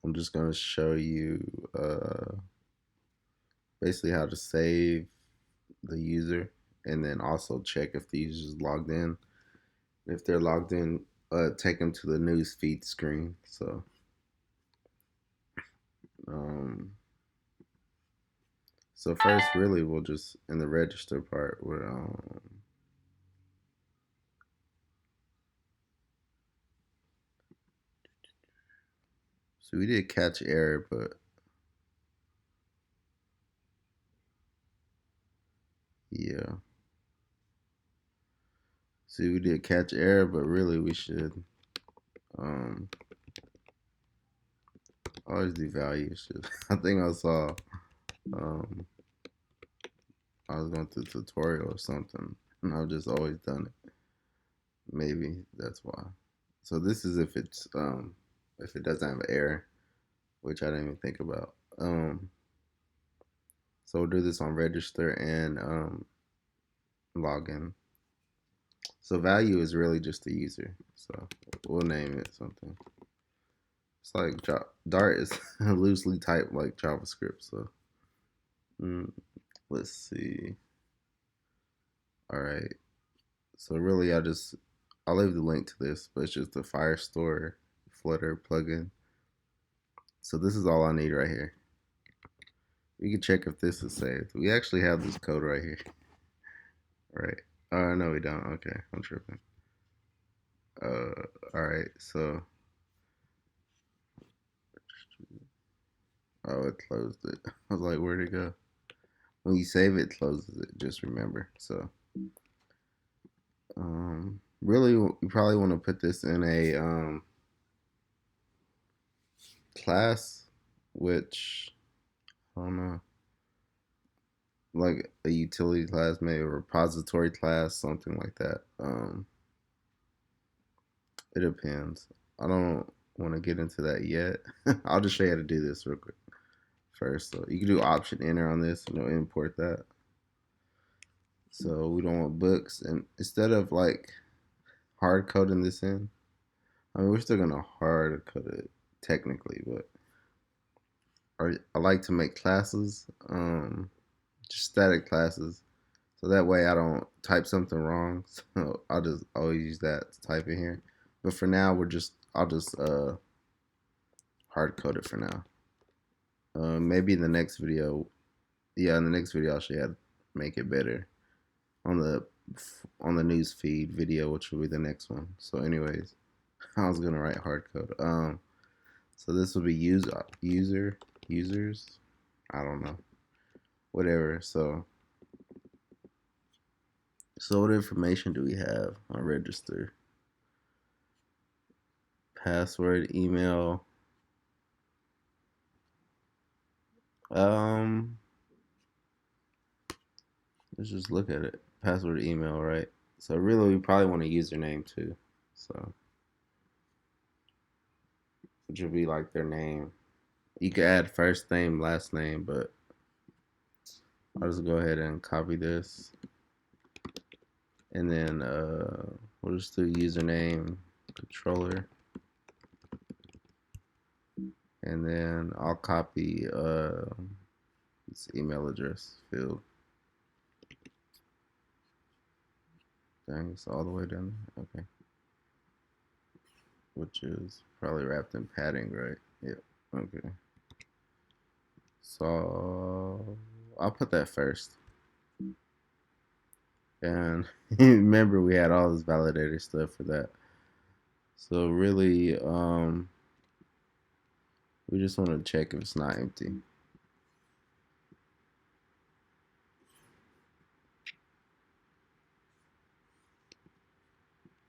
I'm just going to show you basically how to save the user and then also check if the user is logged in. If they're logged in, take them to the news feed screen. Um, so first, really, we'll just in the register part, so we did catch error, but yeah, see, we did catch error, but really we should um always do values. I think I saw um I was going through a tutorial or something, and I've just always done it. Maybe that's why. So this is if it doesn't have an error, which I didn't even think about. So we'll do this on register and login. So value is really just the user. So we'll name it something. It's like Dart is loosely typed like JavaScript. So mm, let's see. All right. So really, I'll leave the link to this, but it's just the Firestore Flutter plugin. So this is all I need right here. We can check if this is saved. We actually have this code right here. Right. No, we don't. Okay, I'm tripping. All right. So, oh, it closed it. I was like, where'd it go? When you save it, it closes it. Just remember. So, really, you probably want to put this in a class, which I don't know, like a utility class, maybe a repository class, something like that. It depends. I don't want to get into that yet. I'll just show you how to do this real quick first. So you can do option enter on this and you'll import that. So we don't want books, and instead of like hard coding this in, I mean we're still gonna hard code it technically, but I like to make classes, just static classes, so that way I don't type something wrong. So I'll just always use that to type in here. But for now, I'll just hard code it for now. Maybe in the next video, yeah, in the next video I'll show you how to make it better on the news feed video, which will be the next one. So, anyways, I was gonna write hard code. So this will be users. I don't know, whatever. So what information do we have on register? Password, email. Um, let's just look at it. Password, email, right? So really, we probably want a username too. So which would be like their name. You could add first name, last name, but I'll just go ahead and copy this, and then we'll just do username controller, and then I'll copy this email address field. Dang, it's all the way down there. Okay, which is probably wrapped in padding, right? Yep. Okay. So I'll put that first. And remember, we had all this validator stuff for that. So really, we just want to check if it's not empty.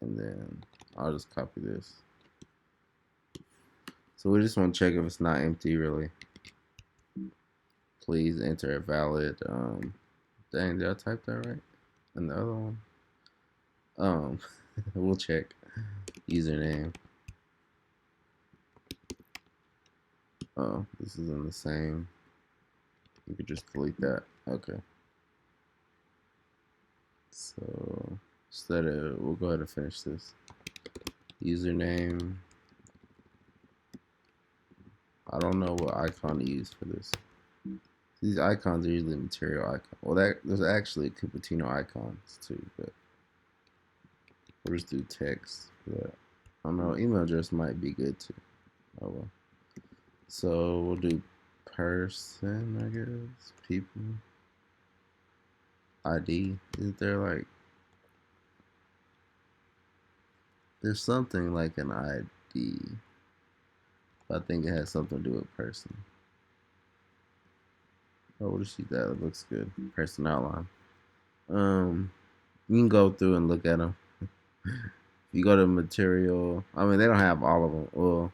And then I'll just copy this. So we just want to check if it's not empty, really. Please enter a valid. Dang, did I type that right? And the other one. We'll check username. Oh, this is in the same. You could just delete that. Okay. So we'll go ahead and finish this. Username. I don't know what icon to use for this. These icons are usually material icon. Well, there's actually Cupertino icons too, but we'll just do text for that. I don't know. Email address might be good too. Oh well. So we'll do person, I guess. People. ID. Isn't there like there's something like an ID? I think it has something to do with person. Oh, we'll just use that. It looks good. Person outline. You can go through and look at them. If you go to material, I mean they don't have all of them. Well,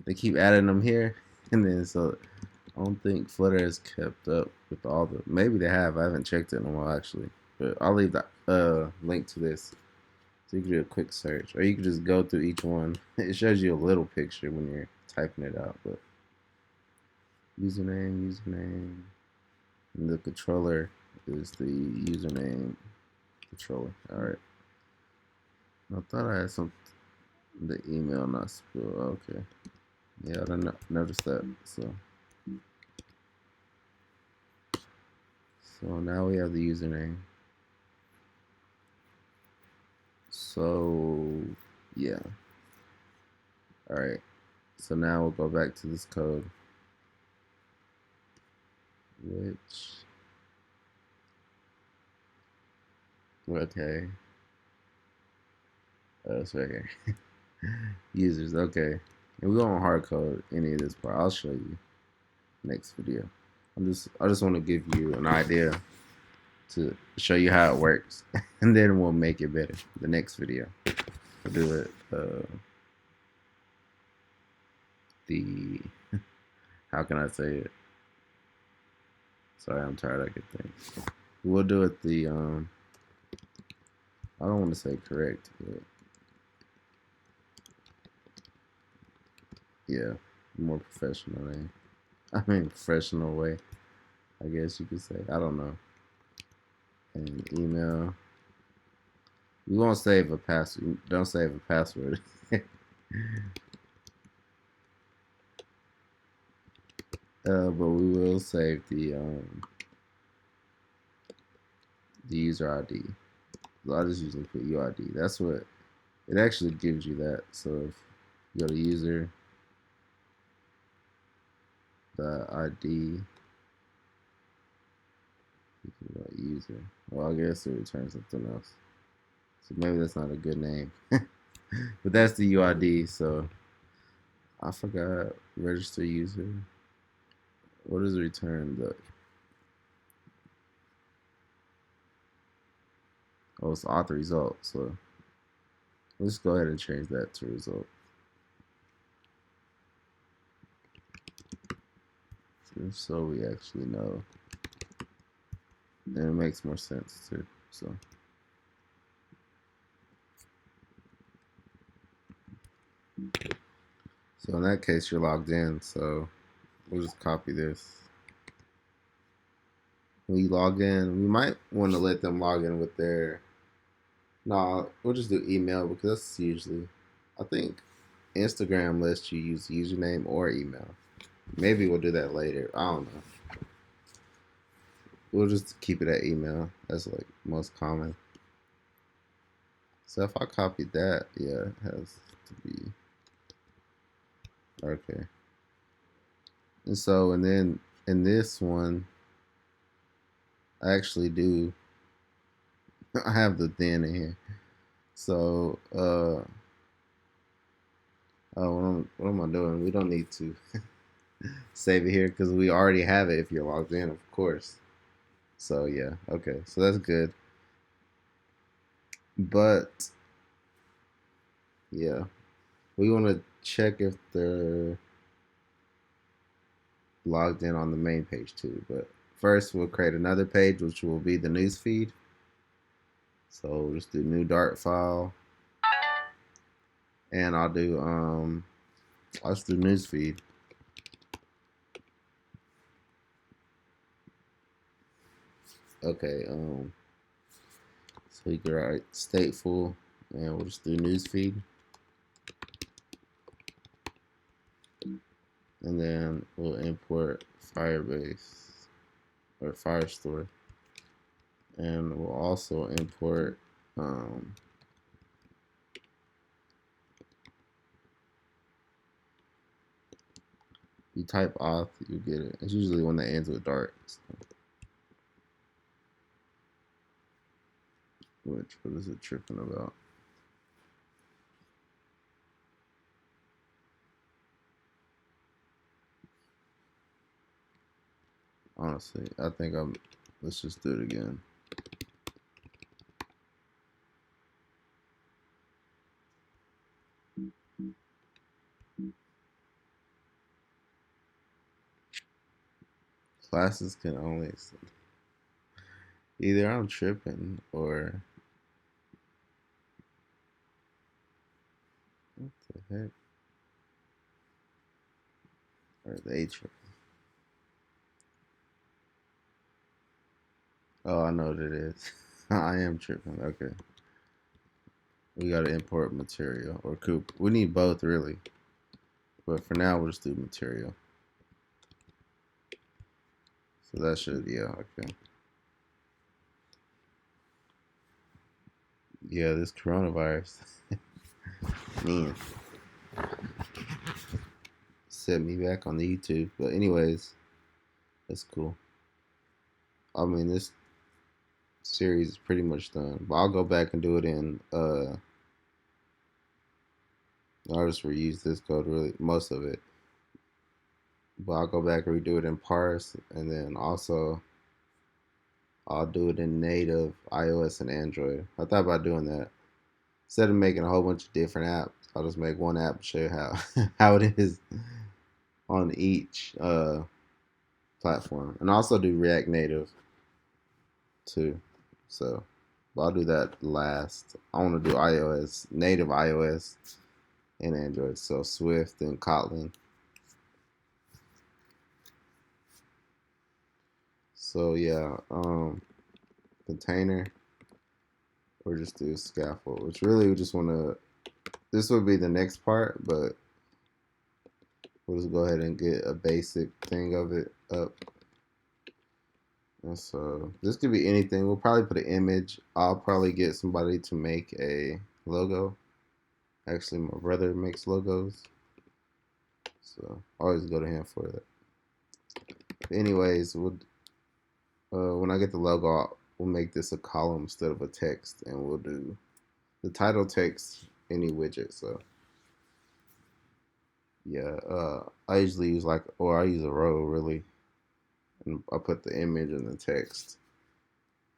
they keep adding them here, and then so I don't think Flutter has kept up with all the. Maybe they have. I haven't checked it in a while actually, but I'll leave the link to this so you can do a quick search, or you can just go through each one. It shows you a little picture when you're typing it out, but username, and the controller is the username controller. All right. I thought I had some the email not spelled. Okay. Yeah, I didn't notice that. So now we have the username. So yeah. All right. So now we'll go back to this code, which okay. It's right here. Users. Okay. And we won't hard code any of this part. I'll show you next video. I just want to give you an idea to show you how it works, and then we'll make it better. The next video, we'll do it. The how can I say it? Sorry, I'm tired. I could think. We'll do it the I don't want to say correct, but yeah, more professional name. I mean professional way. I guess you could say. I don't know. And email. We won't save a password. Don't save a password. But we will save the user ID. I just usually put UID. That's what it actually gives you that. So if you go to user the ID, you can go user. Well, I guess it returns something else. So maybe that's not a good name. But that's the UID. So I forgot register user. What does return the? Oh, it's auth result. So let's go ahead and change that to result. So we actually know. And it makes more sense too. So in that case, you're logged in. So we'll just copy this. When you log in, we might want to let them log in with their. No, we'll just do email because that's usually. I think Instagram lets you use username or email. Maybe we'll do that later. I don't know. We'll just keep it at email. That's like most common. So if I copied that, yeah, it has to be okay. And so, and then in this one, I actually do. I have the then in here. So, oh, what am I doing? We don't need to save it here because we already have it if you're logged in, of course. So yeah, okay, so that's good. But yeah, we want to check if they're logged in on the main page too. But first, we'll create another page, which will be the news feed. So we'll just do new Dart file, and I'll just do news feed. Okay, so you can write stateful, and we'll just do news feed. and then we'll import Firebase or Firestore, and we'll also import you type auth, you get it. It's usually one that ends with Dart. So. What is it tripping about? Honestly, I think let's just do it again. Classes can only either I'm tripping or what the heck? Or they tripping. Oh, I know what it is. I am tripping. Okay. We gotta import material or coop. We need both really. But for now we'll just do material. So that should, yeah, okay. Yeah, this coronavirus. Man. Set me back on the YouTube. But anyways, that's cool. I mean this series is pretty much done. But I'll go back and do it in I'll just reuse this code really most of it. But I'll go back and redo it in parse, and then also I'll do it in native iOS and Android. I thought about doing that. Instead of making a whole bunch of different apps, I'll just make one app and show you how how it is on each platform. And also do React Native too. So but I'll do that last. I want to do iOS, native iOS and Android. So Swift and Kotlin. So yeah, container or just do scaffold, which really we just want to, this would be the next part, but we'll just go ahead and get a basic thing of it up. And so this could be anything. We'll probably put an image. I'll probably get somebody to make a logo. Actually, my brother makes logos, so I always go to him for that. But anyways, when I get the logo, we'll make this a column instead of a text, and we'll do the title text any widget. So yeah, I usually use I use a row really, and I put the image and the text.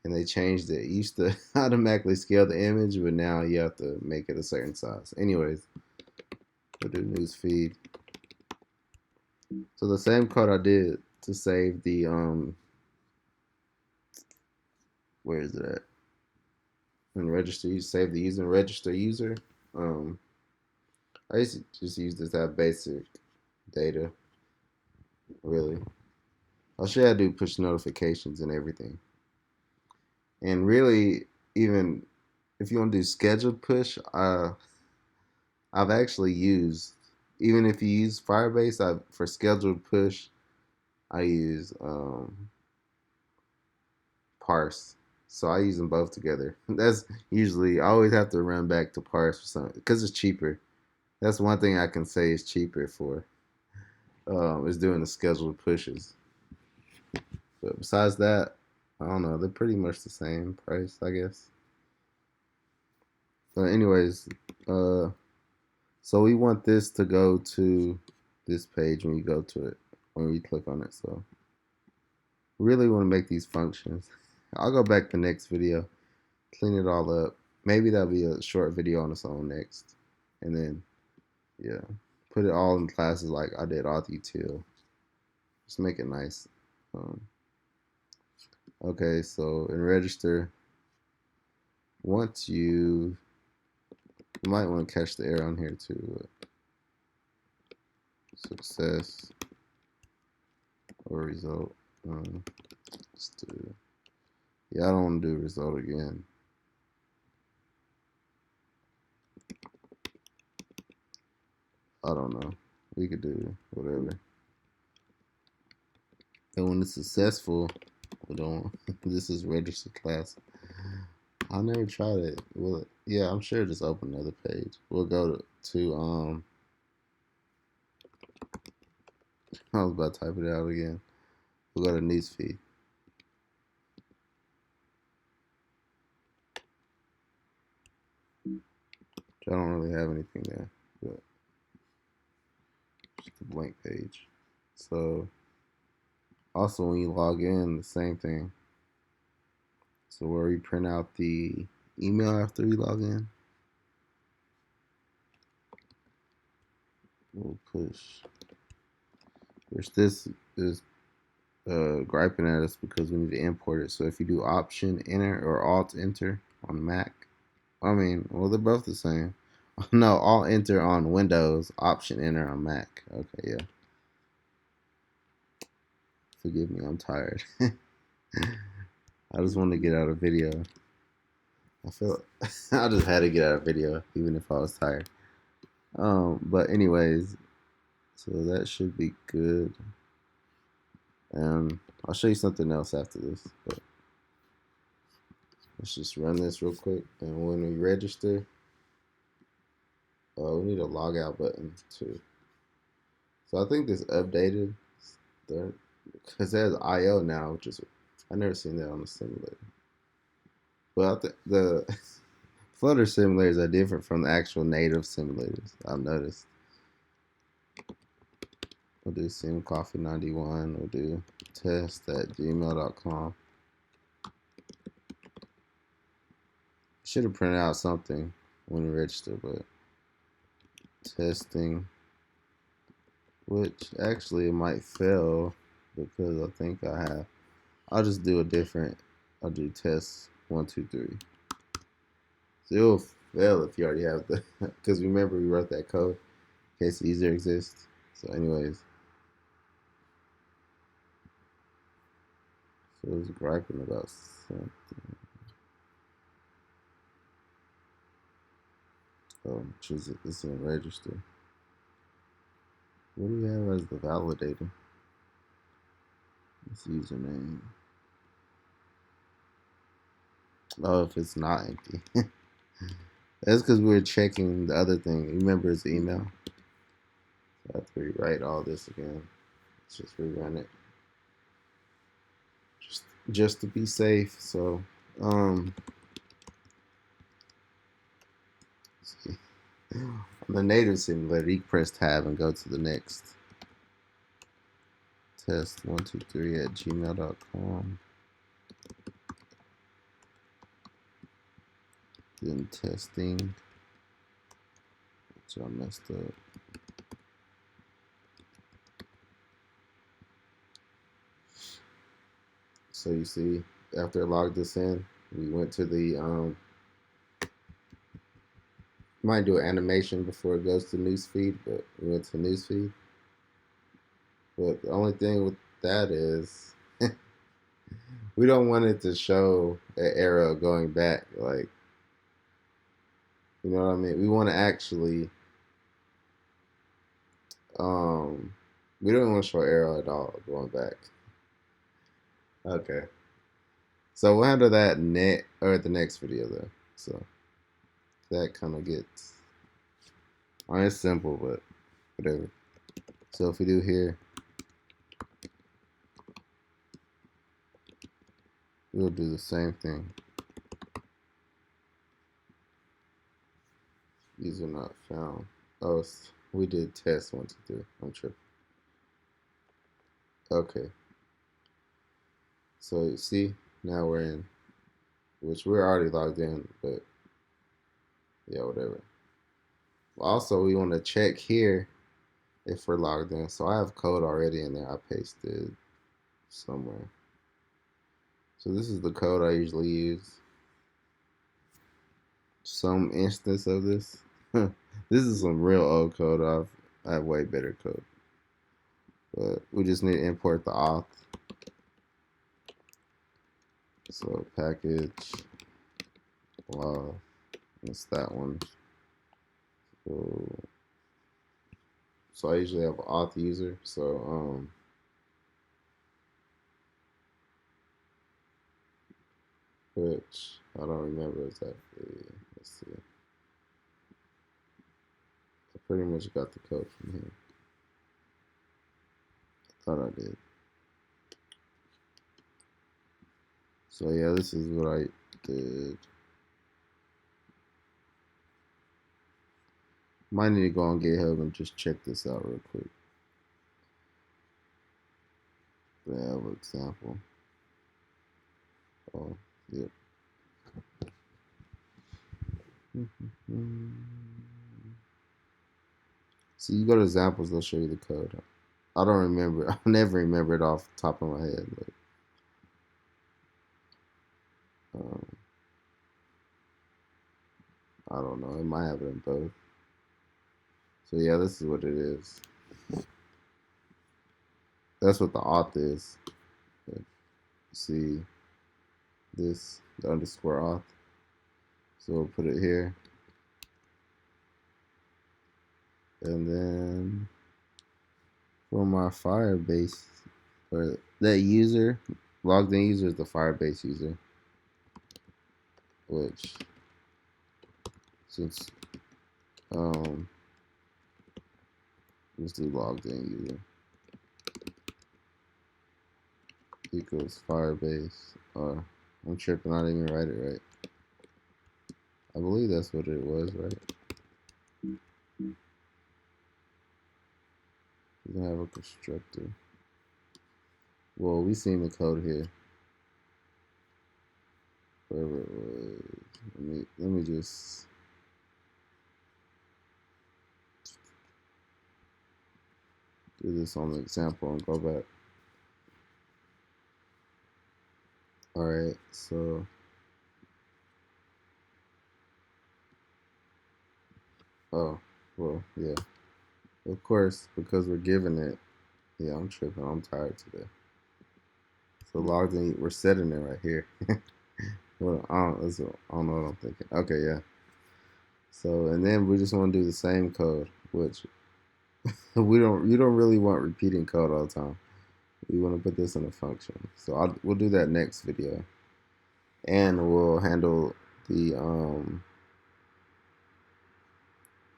And they changed it. It used to automatically scale the image, but now you have to make it a certain size. Anyways, we'll do news feed. So the same code I did to save the where is it at? And register, you save the user and register user. Um, I used to just use this to have basic data. Really, I'll show you how to do push notifications and everything. And really, even if you want to do scheduled push, I've actually used, even if you use Firebase, for scheduled push, I use parse. So I use them both together. That's usually, I always have to run back to parse for something because it's cheaper. That's one thing I can say is cheaper for is doing the scheduled pushes. But besides that, I don't know. They're pretty much the same price, I guess. But anyways, so we want this to go to this page when you go to it, when you click on it. So really want to make these functions. I'll go back the next video, clean it all up. Maybe that'll be a short video on its own next. And then, yeah, put it all in classes like I did auth util. Just make it nice. Okay, so in register, once you might want to catch the error on here too. Success or result. Yeah, I don't want to do result again. I don't know. We could do whatever. And when it's successful, we don't. This is registered class. I never tried it. Well, yeah, I'm sure. Just open another page. We'll go to I was about to type it out again. We'll go to newsfeed. I don't really have anything there, but just a blank page. So also when you log in, the same thing. So where we print out the email after we log in, we'll push. Which this is griping at us because we need to import it. So if you do Option Enter or Alt Enter on Mac, I mean, well, they're both the same. No, Alt Enter on Windows, Option Enter on Mac. Okay, yeah. Forgive me, I'm tired. I just want to get out a video. I feel I just had to get out a video, even if I was tired. But anyways, so that should be good. And I'll show you something else after this. But let's just run this real quick. And when we register, we need a logout button too. So I think this updated because it has IO now, which is I've never seen that on a simulator. But I think the Flutter simulators are different from the actual native simulators. I've noticed. We'll do simcoffee91. We'll do test@gmail.com. Should have printed out something when you register, but testing, which actually it might fail because I think I'll just do a different, I'll do test 1, 2, 3. So it'll fail if you already have the, because remember we wrote that code in case the user exists. So anyways, so it was griping about something. Oh, choose it. This is register. What do we have as the validator? This username. Oh, if it's not empty. That's because we were checking the other thing. Remember, it's email. So I have to rewrite all this again. Let's just rerun it. Just to be safe. So, see. On the native simulator, you can press tab and go to the next. Test123@gmail.com. Then testing, which I messed up. So you see, after I logged this in, we went to the might do an animation before it goes to newsfeed, but we went to newsfeed. But the only thing with that is we don't want it to show an arrow going back, like, you know what I mean? We want to actually we don't want to show arrow at all going back. Okay. So we'll handle that the next video though. So that kind of gets, I mean, it's simple, but whatever. So if we do here, we'll do the same thing. These are not found. Oh, we did test 1, 2, 3. I'm tripping. Okay. So you see, now we're in, which we're already logged in, but yeah, whatever. Also, we want to check here if we're logged in. So I have code already in there. I pasted somewhere. So this is the code I usually use. Some instance of this. This is some real old code. I have way better code. But we just need to import the auth. So package it's that one. So I usually have auth user. So which I don't remember exactly. Let's see. I pretty much got the code from here. Thought I did. So yeah, this is what I did. Might need to go on GitHub and just check this out real quick. They have an example. Oh, yep. See, you go to examples, they'll show you the code. I don't remember. I never remember it off the top of my head. But, um, I don't know. It might have it in both. So yeah, this is what it is. That's what the auth is. See this, the underscore auth. So we'll put it here. And then for my Firebase, or that user, logged in user is the Firebase user. Which, since, let's do logged in user. Equals Firebase. I'm tripping, I didn't even write it right. I believe that's what it was, right? Doesn't have a constructor. Well, we seen the code here. Wherever it was. Let me just do this on the example and go back. Alright, so oh, well, yeah. Of course, because we're giving it, yeah, I'm tripping, I'm tired today. So logged in, we're setting it right here. Well, I don't know what I'm thinking. Okay, yeah. So, and then we just want to do the same code, which you don't really want repeating code all the time. We want to put this in a function. So we'll do that next video. And we'll handle the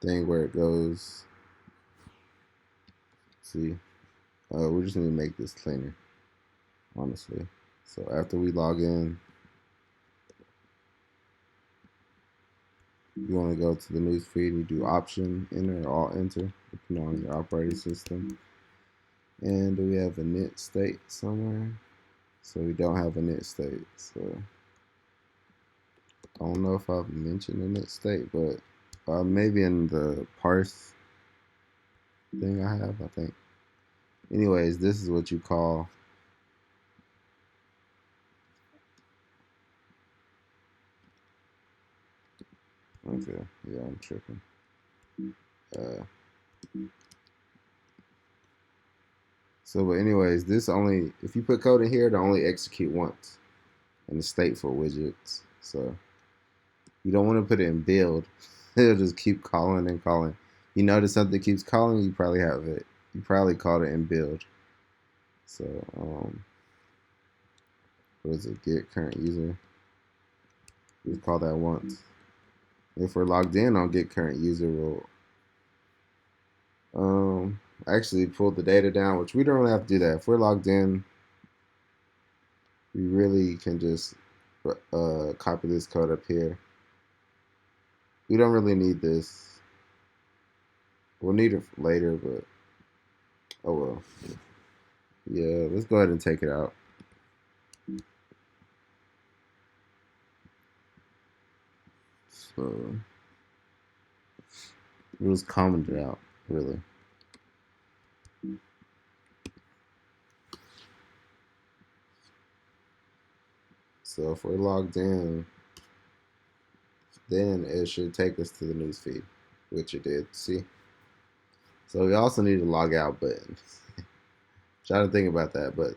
thing where it goes. See, we just need to make this cleaner, honestly. So after we log in, you want to go to the news feed. You do option enter or alt enter, depending on your operating system. And do we have a init state somewhere? So we don't have a init state. So I don't know if I've mentioned init state, but maybe in the parse thing I have, I think. Anyways, this is what you call okay, yeah, I'm tripping. But anyways, this only, if you put code in here, to only execute once in the stateful widgets. So you don't want to put it in build. It'll just keep calling and calling. You notice something keeps calling, you probably have it. You probably called it in build. So what is it? Get current user. We call that once. If we're logged in on get current user, we'll actually pull the data down, which we don't really have to do that. If we're logged in, we really can just copy this code up here. We don't really need this. We'll need it later, but oh well. Yeah, let's go ahead and take it out. So we'll just comment it out, really. So if we're logged in, then it should take us to the news feed, which it did. See? So we also need a log out button. Try to think about that, but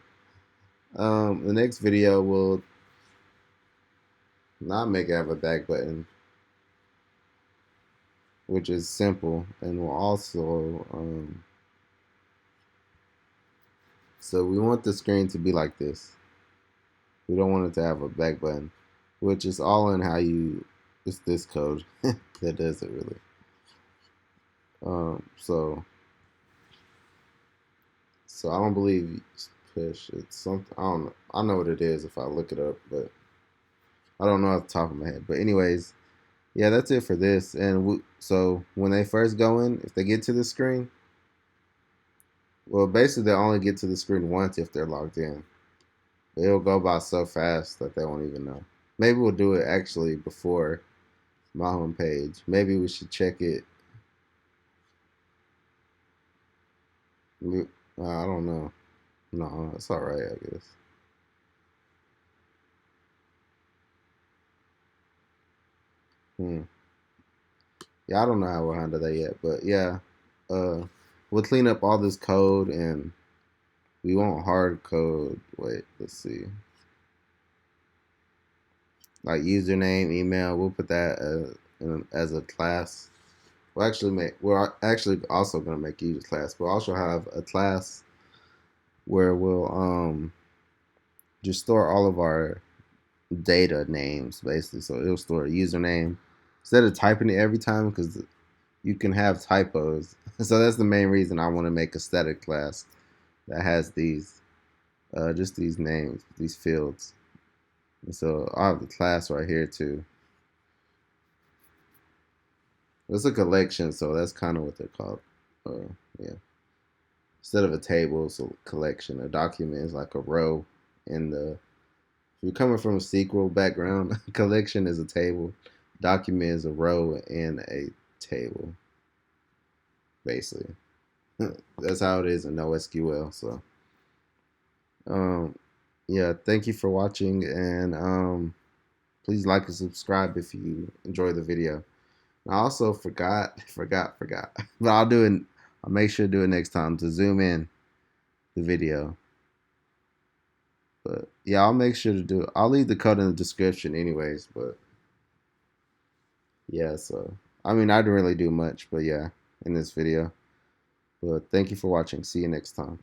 the next video will not make it have a back button, which is simple, and will also so we want the screen to be like this. We don't want it to have a back button. which is all in how you. It's this code that does it really. So I don't believe it's push. It's something I don't know. I know what it is if I look it up, but I don't know off the top of my head. But anyways, yeah, that's it for this. And so when they first go in, if they get to the screen, well, basically they only get to the screen once if they're logged in. It'll go by so fast that they won't even know. Maybe we'll do it actually before my home page. Maybe we should check it. I don't know. No, it's all right, I guess. Hmm. Yeah, I don't know how we'll handle that yet, but yeah, uh, we'll clean up all this code and we won't hard code. Wait, let's see. Like username, email, we'll put that as a class. We're actually also gonna make a user class. We'll also have a class where we'll just store all of our data names basically. So it'll store a username instead of typing it every time because you can have typos. So that's the main reason I want to make a static class that has these just these names, these fields. And so I have the class right here too. It's a collection, so that's kind of what they're called. Yeah. Instead of a table, it's a collection. A document is like a row in the. If you're coming from a SQL background, collection is a table. Document is a row in a table, basically. That's how it is in NoSQL. So, um, yeah, thank you for watching, and please like and subscribe if you enjoy the video. I also forgot, but I'll do it. I'll make sure to do it next time to zoom in the video. But yeah, I'll make sure to do it. I'll leave the code in the description anyways. But yeah, so I mean, I didn't really do much, but yeah, in this video. But thank you for watching. See you next time.